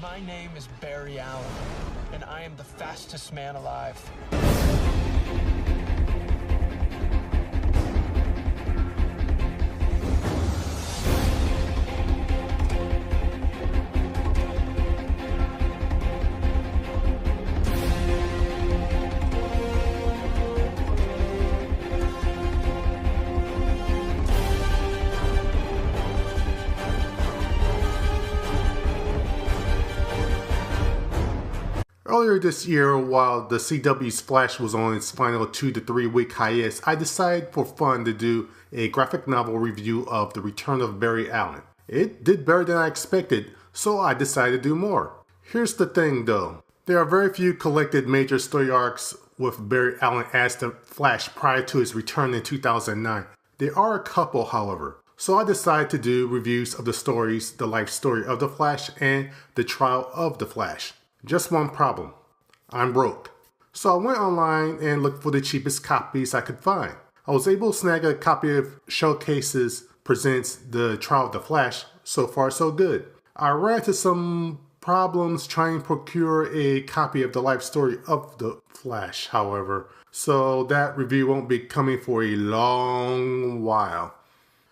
My name is Barry Allen, and I am the fastest man alive. Earlier this year, while the CW's Flash was on its final 2 to 3 week hiatus, I decided for fun to do a graphic novel review of The Return of Barry Allen. It did better than I expected, so I decided to do more. Here's the thing though, there are very few collected major story arcs with Barry Allen as the Flash prior to his return in 2009. There are a couple, however. So I decided to do reviews of the stories, the life story of the Flash and the trial of the Flash. Just one problem. I'm broke. So I went online and looked for the cheapest copies I could find. I was able to snag a copy of Showcases Presents The Trial of the Flash. So far so good. I ran into some problems trying to procure a copy of the life story of the Flash, however. So that review won't be coming for a long while.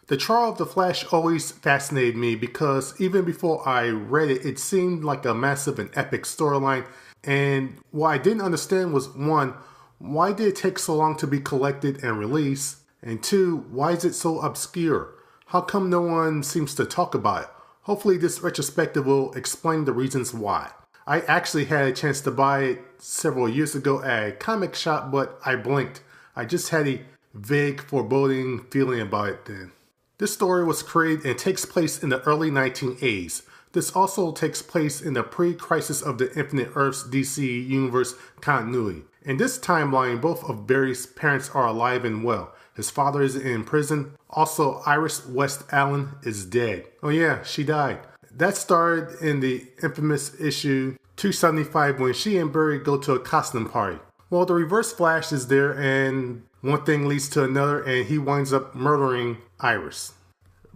The Trial of the Flash always fascinated me because even before I read it, it seemed like a massive and epic storyline. And what I didn't understand was, one, why did it take so long to be collected and released? And two, why is it so obscure? How come no one seems to talk about it? Hopefully this retrospective will explain the reasons why. I actually had a chance to buy it several years ago at a comic shop, but I blinked. I just had a vague, foreboding feeling about it then. This story was created and takes place in the early 1980s. This also takes place in the pre-Crisis of the Infinite Earths DC Universe continuity. In this timeline, both of Barry's parents are alive and well. His father is in prison. Also, Iris West Allen is dead. Oh yeah, she died. That started in the infamous issue 275 when she and Barry go to a costume party. Well, the Reverse Flash is there and one thing leads to another and he winds up murdering Iris.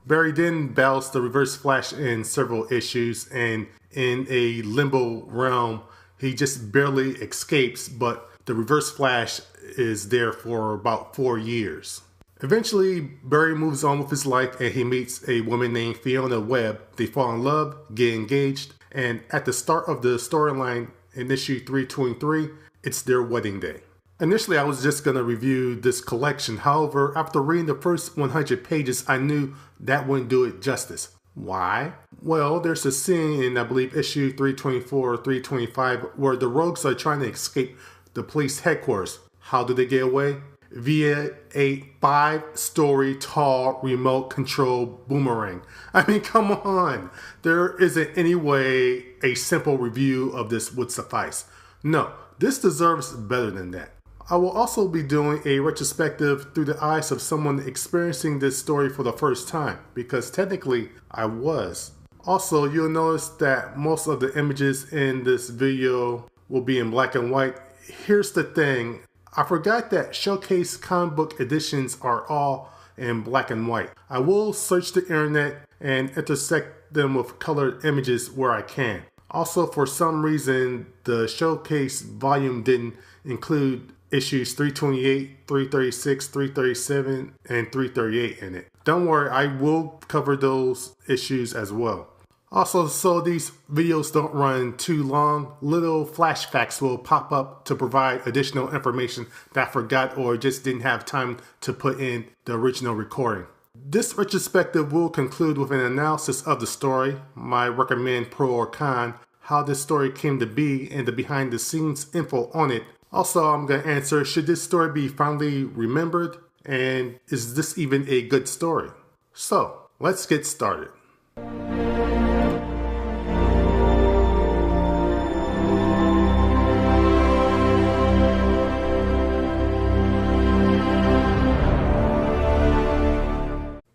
Barry then battles the Reverse Flash in several issues and in a limbo realm, he just barely escapes, but the Reverse Flash is there for about 4 years. Eventually, Barry moves on with his life and he meets a woman named Fiona Webb. They fall in love, get engaged, and at the start of the storyline in issue 323, it's their wedding day. Initially, I was just going to review this collection. However, after reading the first 100 pages, I knew that wouldn't do it justice. Why? Well, there's a scene in, I believe, issue 324 or 325 where the rogues are trying to escape the police headquarters. How do they get away? Via a 5-story tall remote control boomerang. I mean, come on. There isn't any way a simple review of this would suffice. No, this deserves better than that. I will also be doing a retrospective through the eyes of someone experiencing this story for the first time, because technically I was. Also, you'll notice that most of the images in this video will be in black and white. Here's the thing, I forgot that Showcase comic book editions are all in black and white. I will search the internet and intersect them with colored images where I can. Also, for some reason, the Showcase volume didn't include issues 328, 336, 337, and 338 in it. Don't worry, I will cover those issues as well. Also, so these videos don't run too long, little flash facts will pop up to provide additional information that I forgot or just didn't have time to put in the original recording. This retrospective will conclude with an analysis of the story, my recommend pro or con, how this story came to be, and the behind the scenes info on it. Also, I'm going to answer, should this story be fondly remembered? And is this even a good story? So, let's get started.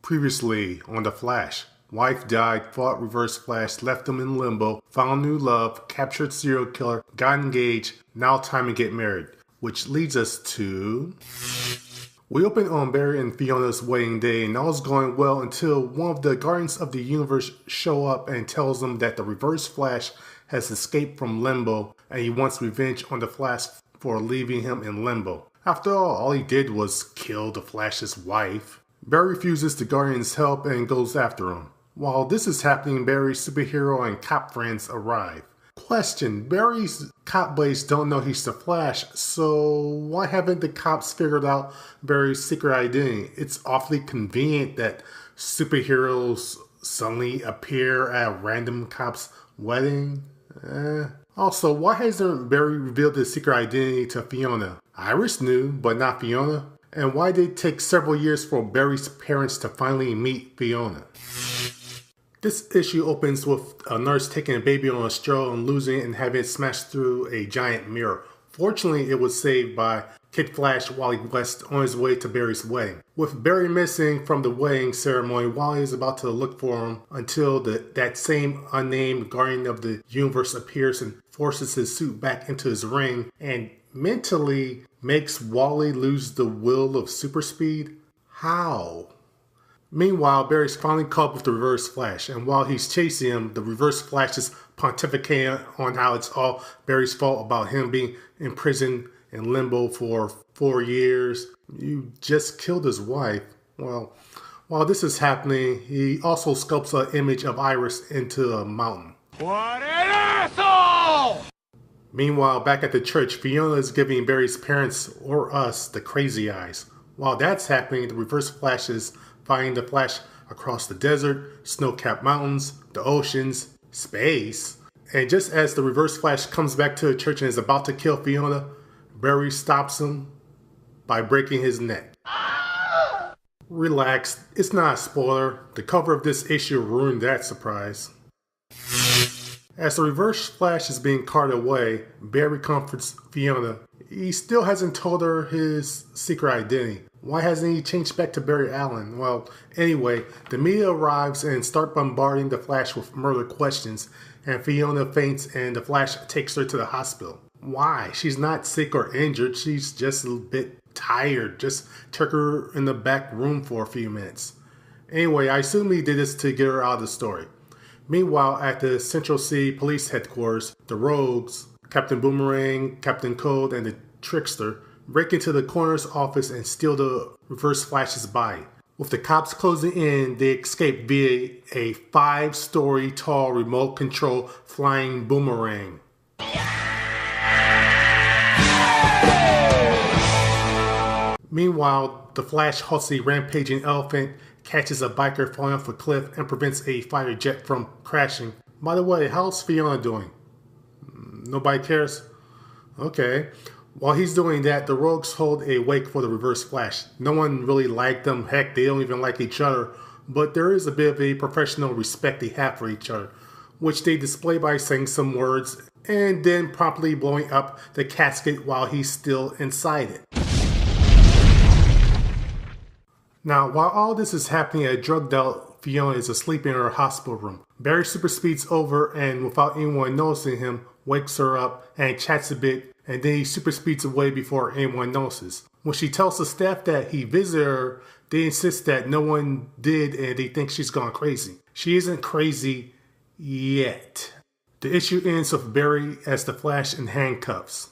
Previously on The Flash. Wife died, fought Reverse Flash, left him in limbo, found new love, captured serial killer, got engaged, now time to get married. Which leads us to... We open on Barry and Fiona's wedding day, and all's going well until one of the Guardians of the Universe show up and tells them that the Reverse Flash has escaped from Limbo and he wants revenge on the Flash for leaving him in Limbo. After all he did was kill the Flash's wife. Barry refuses the Guardians' help and goes after him. While this is happening, Barry's superhero and cop friends arrive. Question: Barry's cop buddies don't know he's the Flash, so why haven't the cops figured out Barry's secret identity? It's awfully convenient that superheroes suddenly appear at a random cop's wedding. Also, why hasn't Barry revealed his secret identity to Fiona? Iris knew, but not Fiona. And why did it take several years for Barry's parents to finally meet Fiona? This issue opens with a nurse taking a baby on a stroll and losing it and having it smashed through a giant mirror. Fortunately, it was saved by Kid Flash Wally West on his way to Barry's wedding. With Barry missing from the wedding ceremony, Wally is about to look for him until that same unnamed Guardian of the Universe appears and forces his suit back into his ring and mentally makes Wally lose the will of super speed. How? Meanwhile, Barry's finally caught up with the Reverse Flash, and while he's chasing him, the Reverse Flash is pontificating on how it's all Barry's fault about him being imprisoned in Limbo for 4 years. You just killed his wife. Well, while this is happening, he also sculpts an image of Iris into a mountain. What an asshole! Meanwhile, back at the church, Fiona is giving Barry's parents, or us, the crazy eyes. While that's happening, the Reverse Flash is fighting the Flash across the desert, snow-capped mountains, the oceans, space. And just as the Reverse Flash comes back to the church and is about to kill Fiona, Barry stops him by breaking his neck. Relax, it's not a spoiler. The cover of this issue ruined that surprise. As the Reverse Flash is being carted away, Barry comforts Fiona. He still hasn't told her his secret identity. Why hasn't he changed back to Barry Allen? Well, anyway, the media arrives and start bombarding the Flash with murder questions, and Fiona faints and the Flash takes her to the hospital. Why? She's not sick or injured, she's just a bit tired. Just took her in the back room for a few minutes. Anyway, I assume he did this to get her out of the story. Meanwhile, at the Central City Police Headquarters, the Rogues, Captain Boomerang, Captain Cold, and the Trickster break into the coroner's office and steal the Reverse Flash's body. With the cops closing in, they escape via a 5-story tall remote control flying boomerang. Meanwhile, the Flash halts a rampaging elephant, catches a biker falling off a cliff, and prevents a fighter jet from crashing. By the way, how's Fiona doing? Nobody cares? Okay. While he's doing that, the Rogues hold a wake for the Reverse Flash. No one really liked them. Heck, they don't even like each other. But there is a bit of a professional respect they have for each other, which they display by saying some words and then promptly blowing up the casket while he's still inside it. Now, while all this is happening, a drugged out Fiona is asleep in her hospital room. Barry super speeds over and, without anyone noticing him, wakes her up and chats a bit, and then he super speeds away before anyone notices. When she tells the staff that he visited her, they insist that no one did and they think she's gone crazy. She isn't crazy yet. The issue ends with Barry as the Flash in handcuffs.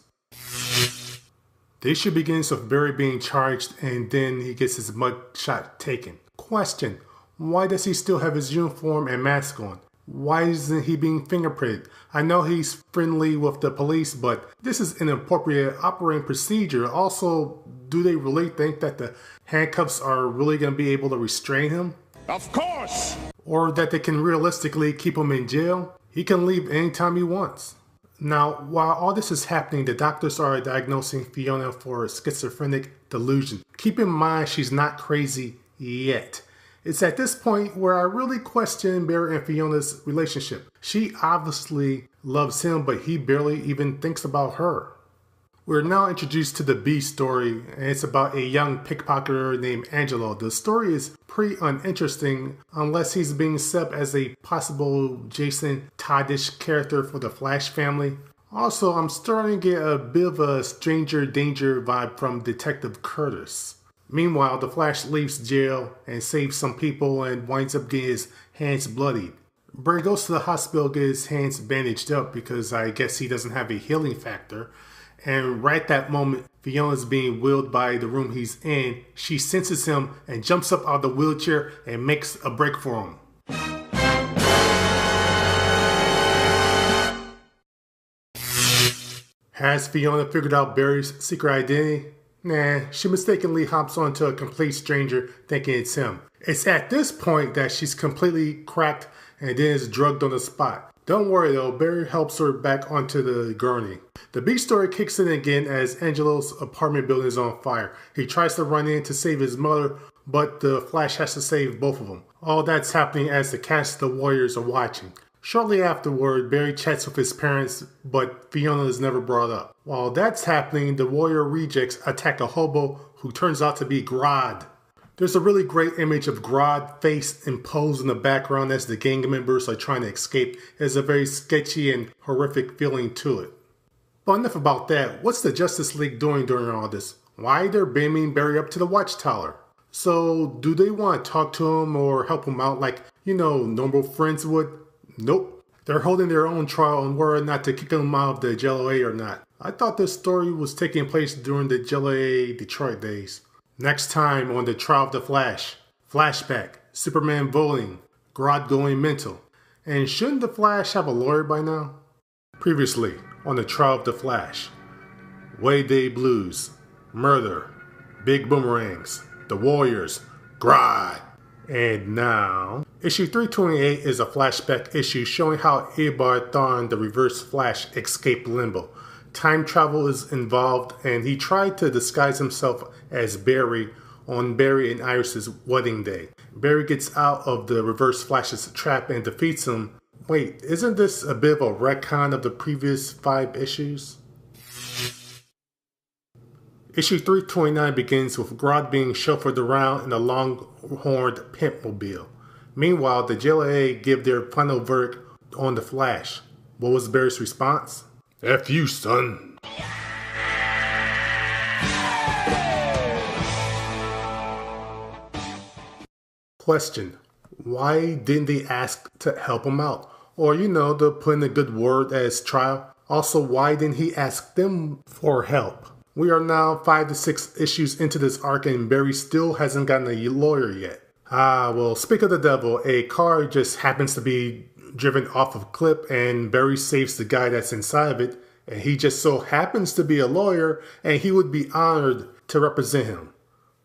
The issue begins with Barry being charged and then he gets his mug shot taken. Question: why does he still have his uniform and mask on? Why isn't he being fingerprinted? I know he's friendly with the police, but this is an inappropriate operating procedure. Also, do they really think that the handcuffs are really going to be able to restrain him? Of course! Or that they can realistically keep him in jail? He can leave anytime he wants. Now, while all this is happening, the doctors are diagnosing Fiona for schizophrenic delusion. Keep in mind, she's not crazy yet. It's at this point where I really question Barry and Fiona's relationship. She obviously loves him, but he barely even thinks about her. We're now introduced to the B story, and it's about a young pickpocketer named Angelo. The story is pretty uninteresting unless he's being set up as a possible Jason Todd-ish character for the Flash family. Also, I'm starting to get a bit of a Stranger Danger vibe from Detective Curtis. Meanwhile, the Flash leaves jail and saves some people and winds up getting his hands bloodied. Barry goes to the hospital to get his hands bandaged up because I guess he doesn't have a healing factor. And right at that moment, Fiona's being wheeled by the room he's in. She senses him and jumps up out of the wheelchair and makes a break for him. Has Fiona figured out Barry's secret identity? Nah, she mistakenly hops onto a complete stranger thinking it's him. It's at this point that she's completely cracked and then is drugged on the spot. Don't worry though, Barry helps her back onto the gurney. The B story kicks in again as Angelo's apartment building is on fire. He tries to run in to save his mother, but the Flash has to save both of them. All that's happening as the cast of the Warriors are watching. Shortly afterward, Barry chats with his parents, but Fiona is never brought up. While that's happening, the Warrior rejects attack a hobo who turns out to be Grodd. There's a really great image of Grodd face imposed in the background as the gang members are trying to escape. There's a very sketchy and horrific feeling to it. But enough about that. What's the Justice League doing during all this? Why they're beaming Barry up to the Watchtower? So, do they want to talk to him or help him out like, normal friends would? Nope. They're holding their own trial on whether or not to kick him out of the JLA or not. I thought this story was taking place during the JLA Detroit days. Next time on the Trial of the Flash. Flashback. Superman voting. Grodd going mental. And shouldn't the Flash have a lawyer by now? Previously on the Trial of the Flash. Way Day Blues. Murder. Big Boomerangs. The Warriors. Grodd. And now, issue 328 is a flashback issue showing how Eobard Thawne, the Reverse Flash, escaped Limbo. Time travel is involved, and he tried to disguise himself as Barry on Barry and Iris's wedding day. Barry gets out of the Reverse Flash's trap and defeats him. Wait, isn't this a bit of a retcon of the previous 5 issues? Issue 329 begins with Grodd being chauffeured around in a long-horned pimpmobile. Meanwhile, the JLA give their final verdict on the Flash. What was Barry's response? F you, son. Question. Why didn't they ask to help him out? Or, to put in a good word as trial? Also, why didn't he ask them for help? We are now 5 to 6 issues into this arc and Barry still hasn't gotten a lawyer yet. Well, speak of the devil, a car just happens to be driven off of a cliff and Barry saves the guy that's inside of it, and he just so happens to be a lawyer and he would be honored to represent him.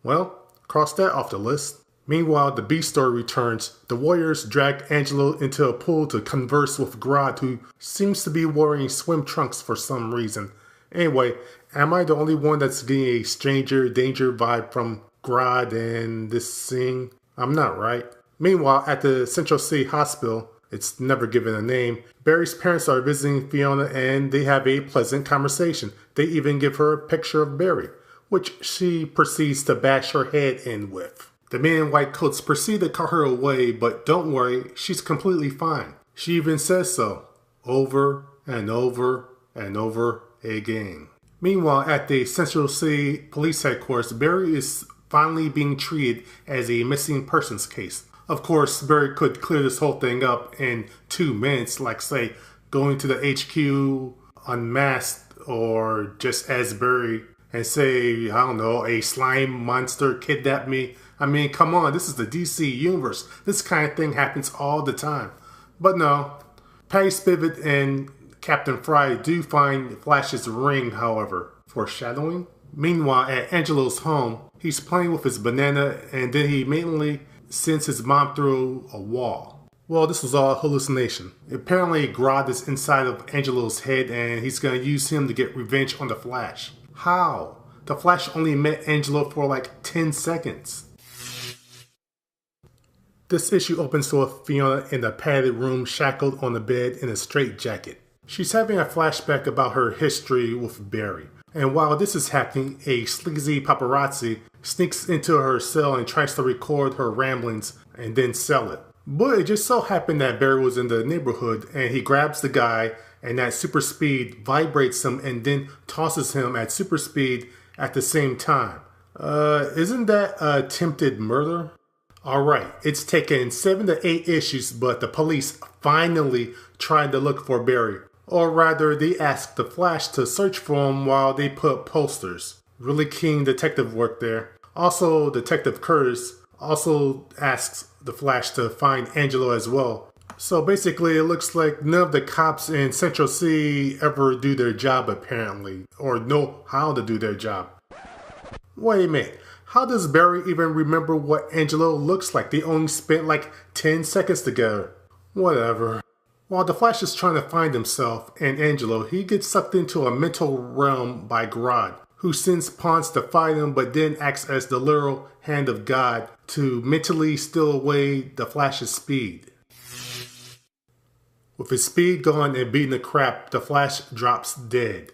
Well, cross that off the list. Meanwhile, the B story returns. The Warriors drag Angelo into a pool to converse with Grodd, who seems to be wearing swim trunks for some reason. Anyway, am I the only one that's getting a stranger danger vibe from Grodd and this scene? I'm not, right? Meanwhile, at the Central City Hospital, it's never given a name, Barry's parents are visiting Fiona and they have a pleasant conversation. They even give her a picture of Barry, which she proceeds to bash her head in with. The men in white coats proceed to call her away, but don't worry, she's completely fine. She even says so, over and over and over again. Meanwhile, at the Central City Police Headquarters, Barry is finally being treated as a missing persons case. Of course, Barry could clear this whole thing up in 2 minutes, like say, going to the HQ unmasked or just as Barry and say, I don't know, a slime monster kidnapped me. I mean, come on, this is the DC universe. This kind of thing happens all the time. But no, Patty Spivot and Captain Fry do find Flash's ring, however, foreshadowing. Meanwhile, at Angelo's home, he's playing with his banana and then he immediately sends his mom through a wall. Well, this was all a hallucination. Apparently, Grodd is inside of Angelo's head and he's going to use him to get revenge on the Flash. How? The Flash only met Angelo for like 10 seconds. This issue opens with Fiona in a padded room shackled on the bed in a straitjacket. She's having a flashback about her history with Barry. And while this is happening, a sleazy paparazzi sneaks into her cell and tries to record her ramblings and then sell it. But it just so happened that Barry was in the neighborhood and he grabs the guy and at super speed vibrates him and then tosses him at super speed at the same time. Isn't that attempted murder? Alright, it's taken 7 to 8 issues, but the police finally tried to look for Barry. Or rather, they asked the Flash to search for him while they put posters. Really keen detective work there. Also, Detective Curtis also asks the Flash to find Angelo as well. So basically, it looks like none of the cops in Central City ever do their job apparently, or know how to do their job. Wait a minute, how does Barry even remember what Angelo looks like? They only spent like 10 seconds together. Whatever. While the Flash is trying to find himself and Angelo, he gets sucked into a mental realm by Grodd, who sends pawns to fight him but then acts as the literal hand of God to mentally steal away the Flash's speed. With his speed gone and beating the crap, the Flash drops dead.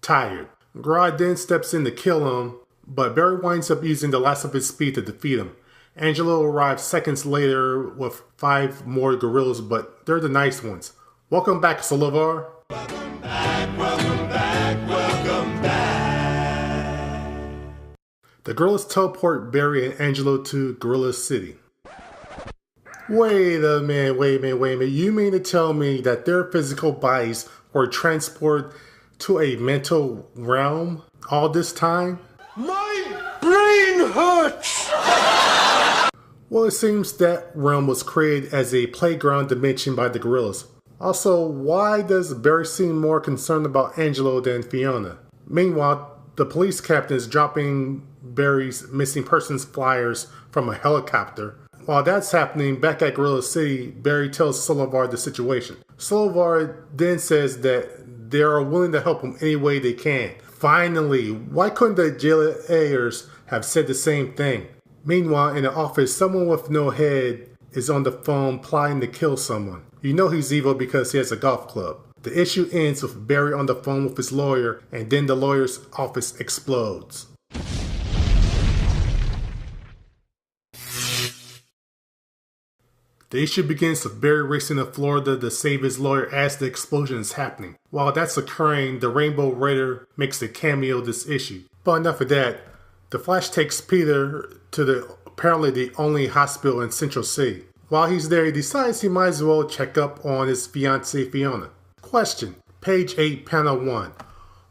Tired. Grodd then steps in to kill him, but Barry winds up using the last of his speed to defeat him. Angelo arrives seconds later with 5 more gorillas, but they're the nice ones. Welcome back, Solovar. Welcome back, welcome back, welcome back. The gorillas teleport Barry and Angelo to Gorilla City. Wait a minute. You mean to tell me that their physical bodies were transported to a mental realm all this time? My brain hurts! Well, it seems that realm was created as a playground dimension by the gorillas. Also, why does Barry seem more concerned about Angelo than Fiona? Meanwhile, the police captain is dropping Barry's missing persons flyers from a helicopter. While that's happening, back at Gorilla City, Barry tells Solovar the situation. Solovar then says that they are willing to help him any way they can. Finally, why couldn't the jailers have said the same thing? Meanwhile, in the office, someone with no head is on the phone plotting to kill someone. You know he's evil because he has a golf club. The issue ends with Barry on the phone with his lawyer, and then the lawyer's office explodes. The issue begins with Barry racing to Florida to save his lawyer as the explosion is happening. While that's occurring, the Rainbow Raider makes a cameo this issue. But enough of that. The Flash takes Peter to apparently the only hospital in Central City. While he's there, he decides he might as well check up on his fiancée Fiona. Question. Page 8, panel 1.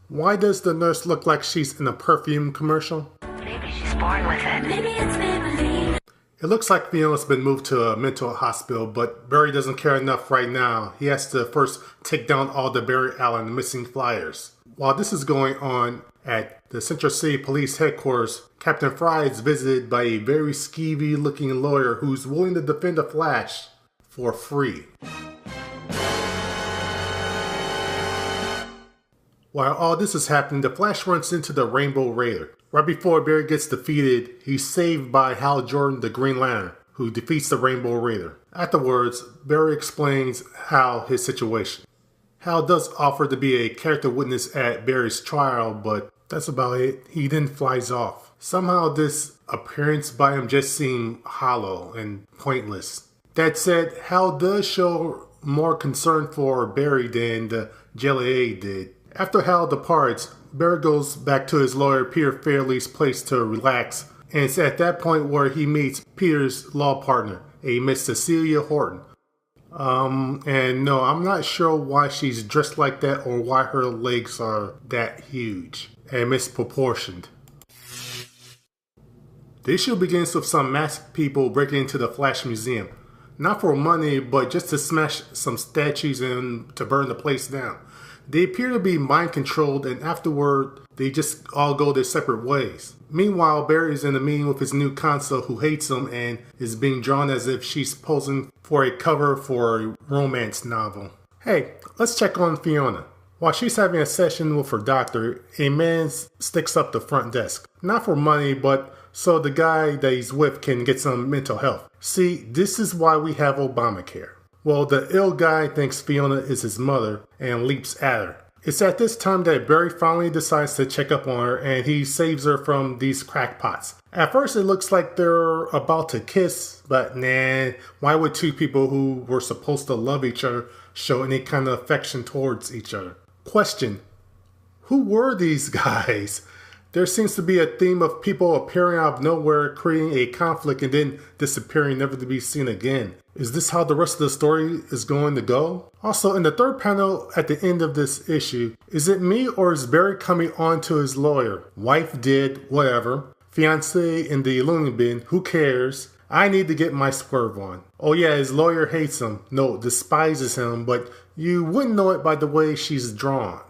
Why does the nurse look like she's in a perfume commercial? Maybe she's born with it. Maybe it's Maybelline. It looks like Fiona's been moved to a mental hospital, but Barry doesn't care enough right now. He has to first take down all the Barry Allen missing flyers. While this is going on at the Central City Police Headquarters, Captain Fry is visited by a very skeevy looking lawyer who's willing to defend the Flash for free. While all this is happening, the Flash runs into the Rainbow Raider. Right before Barry gets defeated, he's saved by Hal Jordan, the Green Lantern, who defeats the Rainbow Raider. Afterwards, Barry explains Hal his situation. Hal does offer to be a character witness at Barry's trial, but that's about it. He then flies off. Somehow this appearance by him just seemed hollow and pointless. That said, Hal does show more concern for Barry than the JLA did. After Hal departs, Barry goes back to his lawyer Peter Fairley's place to relax, and it's at that point where he meets Peter's law partner, a Miss Cecilia Horton. And no, I'm not sure why she's dressed like that or why her legs are that huge and misproportioned. The issue begins with some masked people breaking into the Flash Museum. Not for money, but just to smash some statues and to burn the place down. They appear to be mind-controlled, and afterward, they just all go their separate ways. Meanwhile, Barry is in a meeting with his new console who hates him and is being drawn as if she's posing for a cover for a romance novel. Hey, let's check on Fiona. While she's having a session with her doctor, a man sticks up the front desk. Not for money, but so the guy that he's with can get some mental health. See, this is why we have Obamacare. Well, the ill guy thinks Fiona is his mother and leaps at her. It's at this time that Barry finally decides to check up on her and he saves her from these crackpots. At first it looks like they're about to kiss, but nah, why would two people who were supposed to love each other show any kind of affection towards each other? Question. Who were these guys? There seems to be a theme of people appearing out of nowhere, creating a conflict, and then disappearing, never to be seen again. Is this how the rest of the story is going to go? Also, in the third panel at the end of this issue, is it me or is Barry coming on to his lawyer? Wife dead, whatever. Fiancé in the loony bin, who cares? I need to get my swerve on. Oh yeah, his lawyer hates him. No, despises him, but you wouldn't know it by the way she's drawn.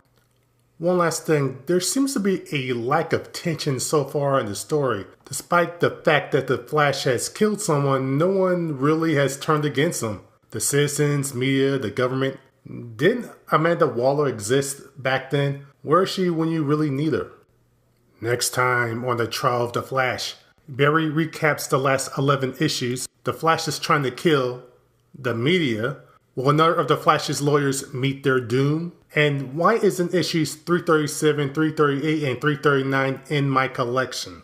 One last thing, there seems to be a lack of tension so far in the story. Despite the fact that the Flash has killed someone, no one really has turned against him. The citizens, media, the government. Didn't Amanda Waller exist back then? Where is she when you really need her? Next time on the Trial of the Flash, Barry recaps the last 11 issues. The Flash is trying to kill the media. Will another of the Flash's lawyers meet their doom? And why isn't issues 337, 338, and 339 in my collection?